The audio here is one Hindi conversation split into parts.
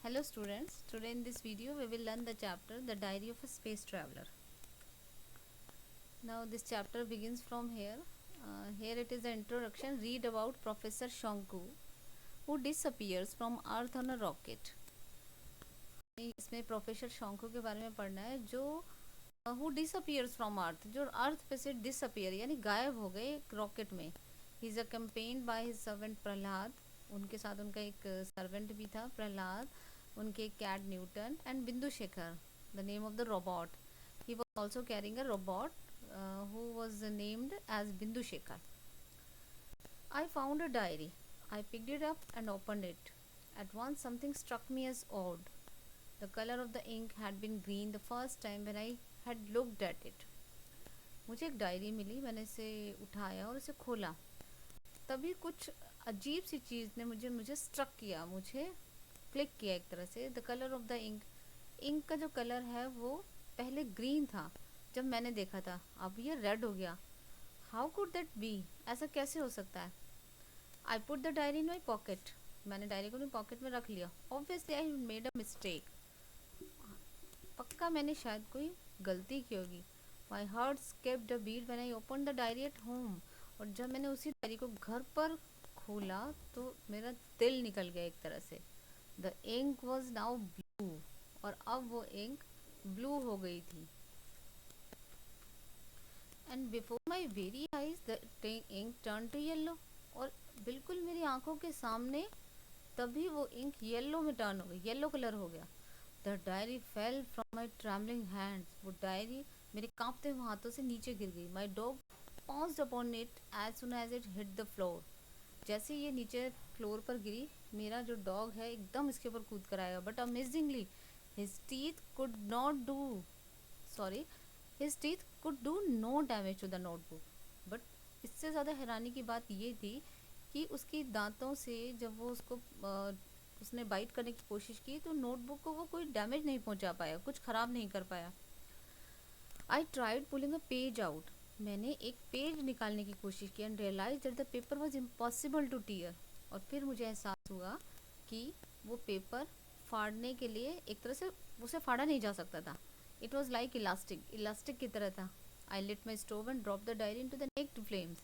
Hello students, today in this video we will learn the chapter The Diary of a Space Traveler. Now this chapter begins from here. Here it is the introduction. Read about Professor Shonku who disappears from Earth on a rocket. इसमें प्रोफेसर शोंकू के बारे में पढ़ना है जो who disappears from Earth, जो अर्थ पे से disappear यानी गायब हो गए एक रॉकेट में. He is accompanied by his servant Prahlad. उनके साथ उनका एक सर्वेंट भी था प्रहलाद, उनके कैट न्यूटन एंड बिंदु Shekhar, the name of the robot. He was also carrying a robot who was named as Bindu Shekhar. I found a diary. I picked it up and opened it. At once something struck me as odd. The color of the ink had been green the first time when I had looked at it. मुझे एक डायरी मिली, मैंने इसे उठाया और इसे खोला. तभी कुछ अजीब सी चीज़ ने मुझे स्ट्रक किया, मुझे क्लिक किया एक तरह से. The colour of the ink का जो कलर है वो पहले ग्रीन था जब मैंने देखा था, अब ये रेड हो गया. हाउ कुड दैट बी, ऐसा कैसे हो सकता है. I put the diary in my pocket. मैंने डायरी को अपनी पॉकेट में रख लिया. Obviously I made a mistake. पक्का मैंने शायद कोई गलती की होगी. My heart skipped a beat when I open the diary at home. और जब मैंने उसी डायरी को घर पर खोला तो मेरा दिल निकल गया एक तरह से. The ink was now blue. और अब वो इंक ब्लू हो गई थी. And before my very eyes the ink turn to yellow. और बिल्कुल मेरी आंखों के सामने तभी वो इंक येलो में टर्न हो गई, येलो कलर हो गया. The diary fell from my travelling hands. वो डायरी मेरे कांपते हुए हाथों से नीचे गिर गई. My dog pounced upon it as soon as it hit the floor. जैसे ये नीचे फ्लोर पर गिरी, मेरा जो डॉग है एकदम इसके ऊपर कूद कर आएगा. But amazingly his teeth could not do sorry his teeth could do no damage to the notebook. But इससे ज़्यादा हैरानी की बात ये थी कि उसकी दांतों से जब वो उसने बाइट करने की कोशिश की तो नोटबुक को वो कोई डैमेज नहीं पहुंचा पाया, कुछ ख़राब नहीं कर पाया. I tried pulling a page out. मैंने एक पेज निकालने की कोशिश की and realise that the paper was impossible to tear. और फिर मुझे एहसास हुआ कि वो पेपर फाड़ने के लिए एक तरह से उसे फाड़ा नहीं जा सकता था. इट वॉज लाइक इलास्टिक की तरह था. I lit my stove and drop the diary into the next flames.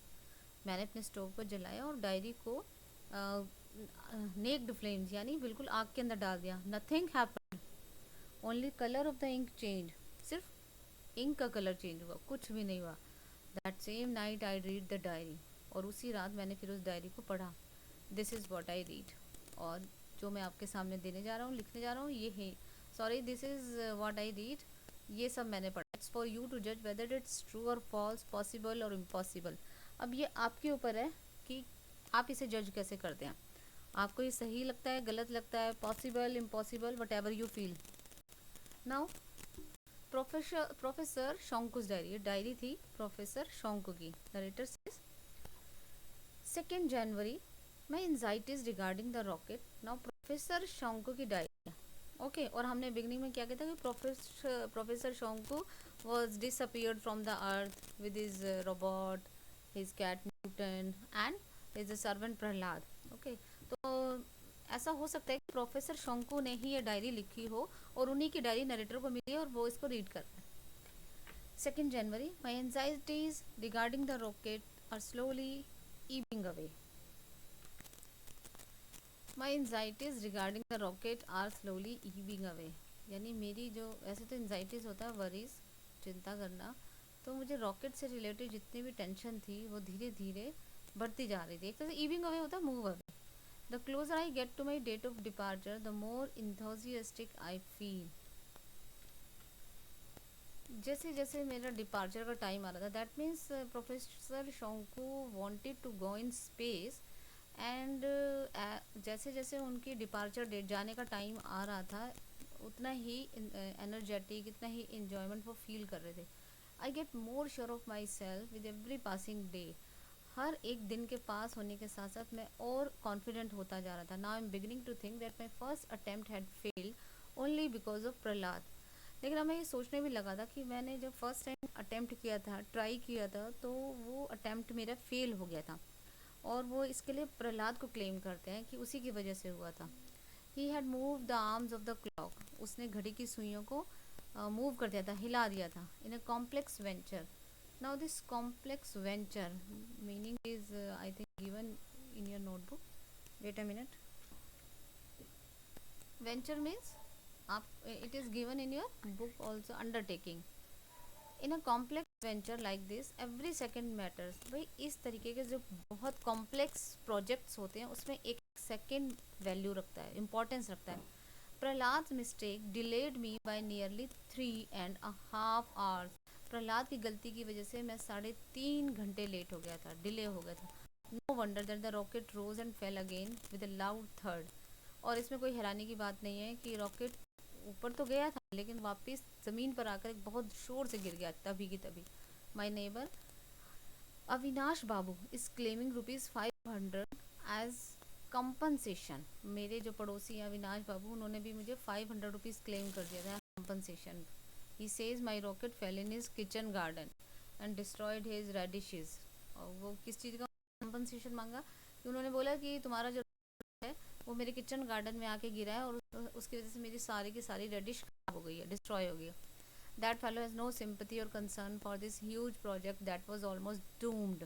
मैंने अपने स्टोव को जलाया और डायरी को नेक्ड फ्लेम्स यानी बिल्कुल आग के अंदर डाल दिया. Nothing happened, only colour of the ink change. सिर्फ इंक का कलर चेंज हुआ, कुछ भी नहीं हुआ. That same night I read the diary. और उसी रात मैंने फिर उस डायरी को पढ़ा. This is what I read. और जो मैं आपके सामने देने जा रहा हूँ, लिखने जा रहा हूँ, ये है sorry this is what I read. ये सब मैंने पढ़ा. इट्स फॉर यू टू जज वेदर इट्स ट्रू और फॉल्स, पॉसिबल और इम्पॉसिबल. अब ये आपके ऊपर है कि आप इसे जज कैसे करते हैं. आपको ये सही लगता है, गलत लगता है, possible, impossible, whatever you feel. Now professor Shonku's diary. Diary थी प्रोफेसर शोंकू की. Narrator says 2 January my anxieties regarding the rocket. Now professor Shonku की डायरी. ओके, और हमने बिगनिंग में क्या कहता है कि professor Shonku was disappeared from the earth with his robot, his cat Newton and his servant Prahlad. Okay, तो ऐसा हो सकता है कि प्रोफेसर शोंकू ने ही ये डायरी लिखी हो और उन्हीं की डायरी नरेटर को मिली और वो इसको रीड कर रहा है. 2 January my anxieties regarding the rocket are slowly ebbing away. My anxieties regarding the rocket are slowly ebbing away. यानी मेरी जो वैसे तो एंजाइटीज होता है वरीज, चिंता करना, तो मुझे रॉकेट से रिलेटेड जितनी भी टेंशन थी वो धीरे धीरे बढ़ती जा रही थी. एक तरह से ebbing away होता है move away. The closer I get to my date of departure, the more enthusiastic I feel. जैसे जैसे मेरा डिपार्चर का टाइम आ रहा था, that means professor Shonku wanted to go in space and जैसे जैसे उनकी डिपार्चर डेट जाने का टाइम आ रहा था उतना ही एनर्जेटिक, इतना ही इन्जॉयमेंट वो फील कर रहे थे. I get more sure of myself with every passing day. हर एक दिन के पास होने के साथ साथ मैं और कॉन्फिडेंट होता जा रहा था. Now I am beginning to think that my first attempt had failed only because of Prahlad. लेकिन अब मैं ये सोचने भी लगा था कि मैंने जब फर्स्ट टाइम अटेम्प्ट किया था, ट्राई किया था, तो वो अटेम्प्ट मेरा फेल हो गया था और वो इसके लिए प्रहलाद को क्लेम करते हैं कि उसी की वजह से हुआ था. He had move the arms of the clock, उसने घड़ी की सुइयों को मूव कर दिया था, हिला दिया था। In a complex venture, now this complex venture meaning is I think given in your notebook, wait a minute. Venture means आप, it is given in your book also, undertaking. In a complex venture like this every second matters, भाई इस तरीके के जो बहुत कॉम्प्लेक्स प्रोजेक्ट्स होते हैं उसमें एक सेकेंड वैल्यू रखता है, इम्पोर्टेंस रखता है। प्रहलाद मिस्टेक डिलेड मी बाय नियरली 3.5 आवर्स, प्रहलाद की गलती की वजह से मैं 3.5 घंटे लेट हो गया था, डिले हो गया था। No wonder that the rocket rose and fell again with a loud third, और इसमें कोई हैरानी की बात नहीं है कि रॉकेट ऊपर तो गया था लेकिन वापस ज़मीन पर आकर एक बहुत शोर से गिर गया तभी की तभी। My neighbour Avinash Babu is claiming ₹500 as compensation, मेरे जो पड़ोसी हैं अविनाश बाबू, उन्होंने भी मुझे ₹500 क्लेम कर दिया था compensation. He says my rocket fell in his kitchen garden and destroyed his radishes, और वो किस चीज़ का कंपनसेशन मांगा, कि उन्होंने बोला कि तुम्हारा जो है वो मेरे किचन गार्डन में आके गिरा है और उसकी वजह से मेरी सारी की सारी रेडिश खराब हो गई है, डिस्ट्रॉय हो गई है। That fellow has no sympathy और concern for this huge project that was almost doomed.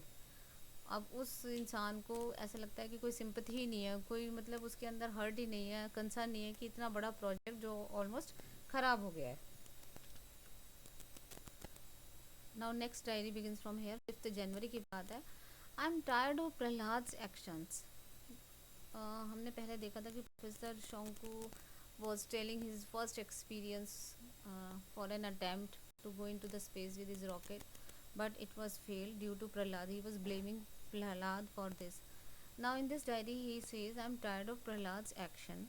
अब उस इंसान को ऐसा लगता है कि कोई सिंपैथी ही नहीं है, कोई मतलब उसके अंदर हर्ट ही नहीं है, कंसर्न नहीं है कि इतना बड़ा प्रोजेक्ट जो ऑलमोस्ट खराब हो गया है। Now next diary begins from here, 5 जनवरी की बात है। I am tired of Prahlad's actions. हमने पहले देखा था कि professor Shonku was telling his first experience for an attempt to go into the space with his rocket, but it was failed due to Prahlad. He was blaming Prahlad for this. Now in this diary he says, I am tired of Prahlad's action.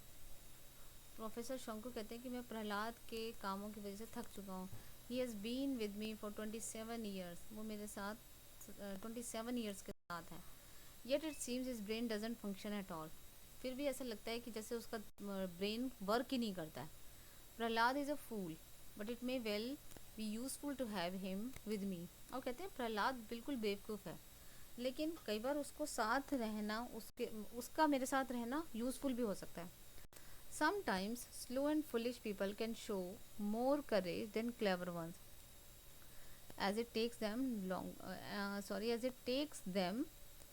Professor Shonku कहते हैं कि मैं प्रहलाद के कामों की वजह से थक चुका हूँ। He has been with me for 27 years, वो मेरे साथ 27 ईयर्स के साथ है। Yet it seems his brain doesn't function at all, फिर भी ऐसा लगता है कि जैसे उसका ब्रेन वर्क ही नहीं करता है। Prahlad is a fool but it may well be useful to have him with me, और कहते हैं प्रहलाद बिल्कुल बेवकूफ़ है लेकिन कई बार उसको साथ रहना, उसका मेरे साथ रहना यूजफुल भी हो सकता है। Sometimes slow and foolish people can show more courage than clever ones as it takes them as it takes them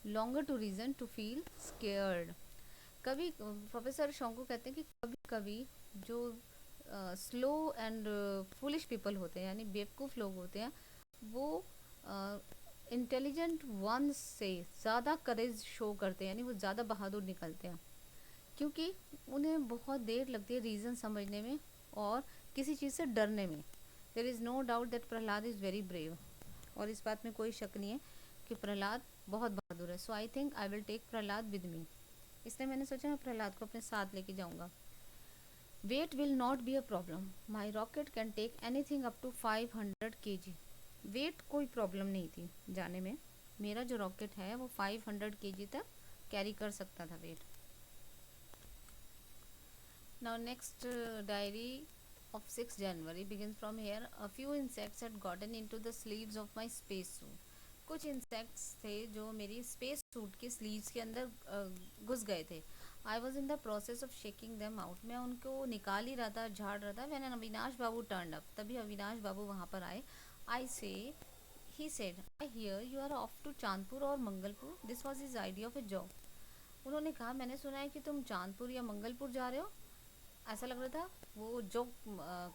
longer to reason to feel scared. कभी प्रोफेसर शोंकू कहते हैं कि कभी कभी जो स्लो एंड फुलिश पीपल होते हैं यानी बेवकूफ़ लोग होते हैं, वो इंटेलिजेंट वंस से ज़्यादा करेज शो करते हैं, यानी वो ज़्यादा बहादुर निकलते हैं क्योंकि उन्हें बहुत देर लगती है रीज़न समझने में और किसी चीज़ से डरने में। There is no doubt that Prahlad is very brave, और इस बात में कोई शक नहीं है कि प्रहलाद बहुत बहादुर है। So I think I will take Prahlad with me, इसलिए मैंने सोचा मैं प्रहलाद को अपने साथ लेके जाऊंगा। Weight will not be a problem, my rocket can take anything up to 500 kg। Weight कोई प्रॉब्लम नहीं थी जाने में, मेरा जो रॉकेट है वो 500 kg तक कैरी कर सकता था wait. Now next diary of 6 January begins from here. A few insects had gotten into the sleeves of my space suit. कुछ इंसेक्ट्स थे जो मेरी स्पेस सूट की स्लीव्स के अंदर घुस गए थे। I was in the process of shaking them out, मैं उनको निकाल ही रहा था, झाड़ रहा था। When Avinash babu turn up, तभी अविनाश बाबू वहाँ पर आए। I say he said, I hear you are off to Chandpur और Mangalpur, this was his idea of a job. उन्होंने कहा मैंने सुना है कि तुम चांदपुर या मंगलपुर जा रहे हो, ऐसा लग रहा था वो जोक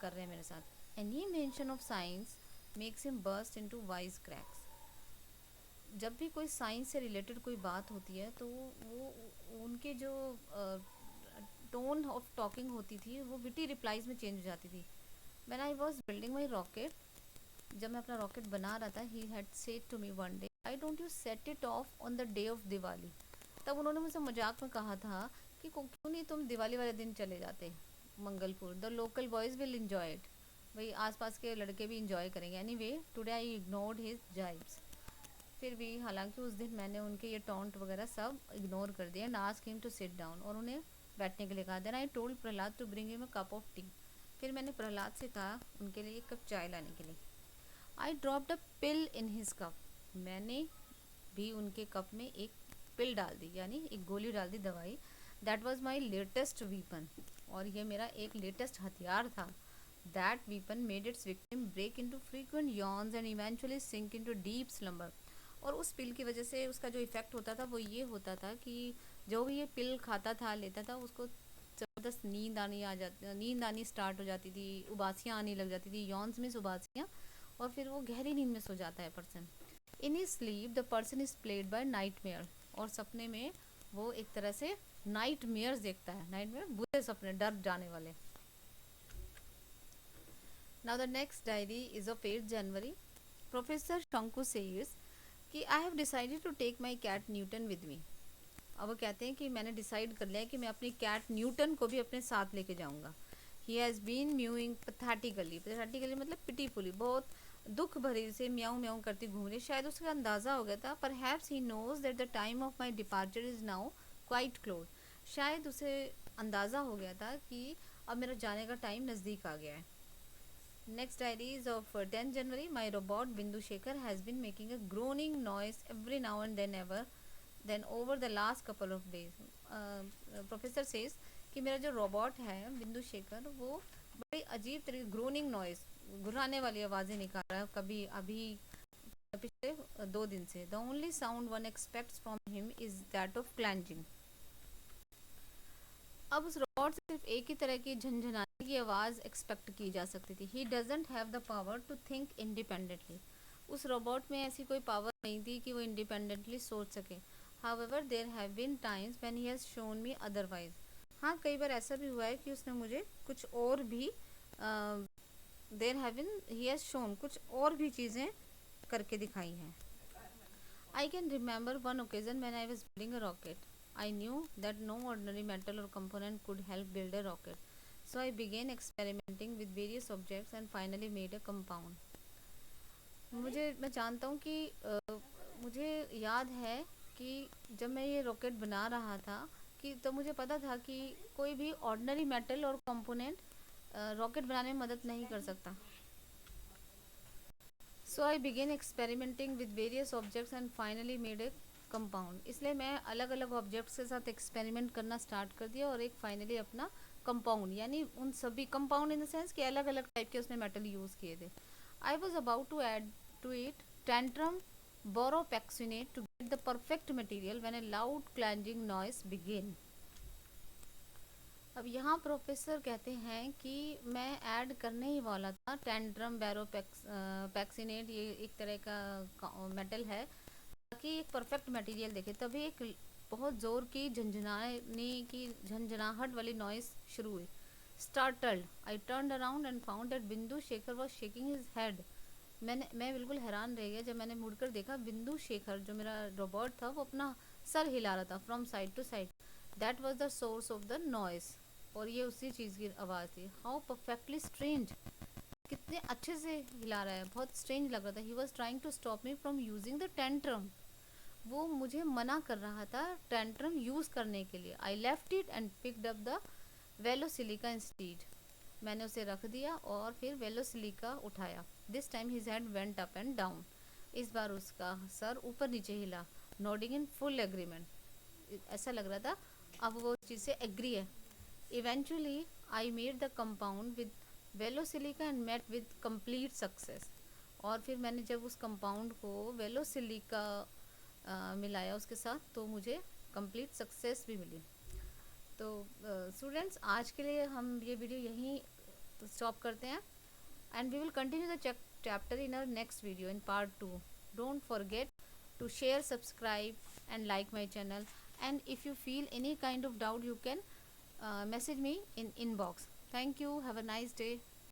कर रहे हैं मेरे साथ। Any mention of science makes him burst into wise cracks, जब भी कोई साइंस से रिलेटेड कोई बात होती है तो वो उनके जो टोन ऑफ टॉकिंग होती थी वो विटी रिप्लाईज में चेंज हो जाती थी। When I was building my rocket, जब मैं अपना रॉकेट बना रहा था, he had said to me one day, I don't you set it off on the day of Diwali. तब उन्होंने मुझसे मजाक में कहा था कि क्यों नहीं तुम दिवाली वाले दिन चले जाते Mangalpur, the local boys will enjoy it, भाई आसपास के लड़के भी इंजॉय करेंगे। Anyway today I ignored his jibes, फिर भी हालांकि उस दिन मैंने उनके ये टॉन्ट वगैरह सब इग्नोर कर दिया and ask him to sit down, और उन्हें बैठने के लिए कहा। Then I told Prahlad to bring him a cup of tea, फिर मैंने प्रहलाद से कहा उनके लिए एक कप चाय लाने के लिए। I dropped a pill in his cup, मैंने भी उनके कप में एक पिल डाल दी, यानी एक गोली डाल दी, दवाई। That was my latest weapon, और ये मेरा एक लेटेस्ट हथियार था. That weapon made its victim break into frequent yawns and eventually sink into deep slumber. और उस पिल की वजह से उसका जो इफ़ेक्ट होता था वो ये होता था कि जो भी ये पिल खाता था, लेता था, उसको ज़बरदस्त नींद आनी स्टार्ट हो जाती थी, उबासियाँ आने लग जाती थी, यॉन्स में उबासियाँ, और फिर वो गहरी नींद में सो जाता है person. In his sleep the person is played by nightmare. और सपने में वो एक तरह से नाइटमेयर्स देखता है. नाइटमेयर बुरे सपने, डर जाने वाले. Now the next diary is of 8 January. Professor Shanku says कि I have decided to take my cat Newton with me. अब वो कहते हैं कि मैंने डिसाइड कर लिया है कि मैं अपनी कैट न्यूटन को भी अपने साथ लेके जाऊंगा. He has been mewing pathetically मतलब पिटीफुली, बहुत दुख भरी से म्याऊ म्याऊ करती घूम रही. शायद उसका अंदाज़ा हो गया था. पर perhaps he knows that the time of my departure is now quite close. शायद उसे अंदाज़ा हो गया था कि अब मेरा जाने का टाइम नज़दीक आ गया है. Next diary is of 10 January. My robot Bindu Shekhar has been making a groaning noise every now and then over the last couple of days. Professor says कि मेरा जो रोबोट है बिंदु शेखर, वो बड़ी अजीब तरीके ग्रोनिंग नॉइज, घुराने वाली आवाज़ें निकाल रहा है कभी अभी पिछले 2 दिन से. The only sound one expects from him is that of clanging. अब उस रोबोट से सिर्फ एक ही तरह की झंझनाने की आवाज़ एक्सपेक्ट की जा सकती थी. He doesn't have the power to think independently. उस रोबोट में ऐसी कोई पावर नहीं थी कि वो इंडिपेंडेंटली सोच सके. However there have been times when he has shown me otherwise. हाँ, कई बार ऐसा भी हुआ है कि उसने मुझे कुछ और भी there have been he has shown कुछ और भी चीज़ें करके दिखाई हैं. I can remember one occasion when I was building a rocket. I knew that no ordinary metal or component could help build a rocket. So I began experimenting with various objects and finally made a compound. मैं जानता हूँ कि मुझे याद है कि जब मैं ये रॉकेट बना रहा था कि तो मुझे पता था कि कोई भी ऑर्डिनरी मेटल और कंपोनेंट रॉकेट बनाने में मदद नहीं कर सकता. So I began experimenting with various objects and finally made a compound. इसलिए मैं अलग अलग ऑब्जेक्ट्स के साथ एक्सपेरिमेंट करना स्टार्ट कर दिया और एक फाइनली अपना कंपाउंड, यानी उन सभी कंपाउंड इन द सेंस कि अलग अलग टाइप के उसने मेटल यूज़ किए थे. I was about to add to it tantrum boropexinate to get the perfect material when a loud clanging noise begin. अब यहाँ प्रोफेसर कहते हैं कि मैं ऐड करने ही वाला था टेंट्रम बोरोपेक्सिनेट, ये एक तरह का मेटल है, ताकि एक परफेक्ट मटेरियल देखे. तभी एक बहुत ज़ोर की झंझनाहट वाली नॉइस शुरू हुई. Startled I turned around and found that Bindu Shekhar was shaking his head. मैं बिल्कुल हैरान रह गया जब मैंने मुड़कर देखा. बिंदु शेखर जो मेरा रोबोट था वो अपना सर हिला रहा था from side to side. That was the source of the noise. और ये उसी चीज़ की आवाज़ थी. हाउ परफेक्टली स्ट्रेंज, कितने अच्छे से हिला रहा है, बहुत स्ट्रेंज लग रहा था. He was trying to stop me from using the tantrum. वो मुझे मना कर रहा था टेंट्रम यूज़ करने के लिए. I left it and picked up the velocilica instead. मैंने उसे रख दिया और फिर वेलोसिलिका उठाया. This time his head went up and down. इस बार उसका सर ऊपर नीचे हिला. Nodding in full agreement. ऐसा लग रहा था अब वो उस चीज़ से एग्री है. Eventually I made the compound with velocilica and met with complete success. और फिर मैंने जब उस कंपाउंड को वेलोसिलिका मिलाया उसके साथ तो मुझे कंप्लीट सक्सेस भी मिली. तो स्टूडेंट्स, आज के लिए हम ये वीडियो यहीं स्टॉप करते हैं and we will continue the chapter in our next video in part 2. Don't forget to share, subscribe and like my channel, and if you feel any kind of doubt you can message me in inbox. Thank you. Have a nice day.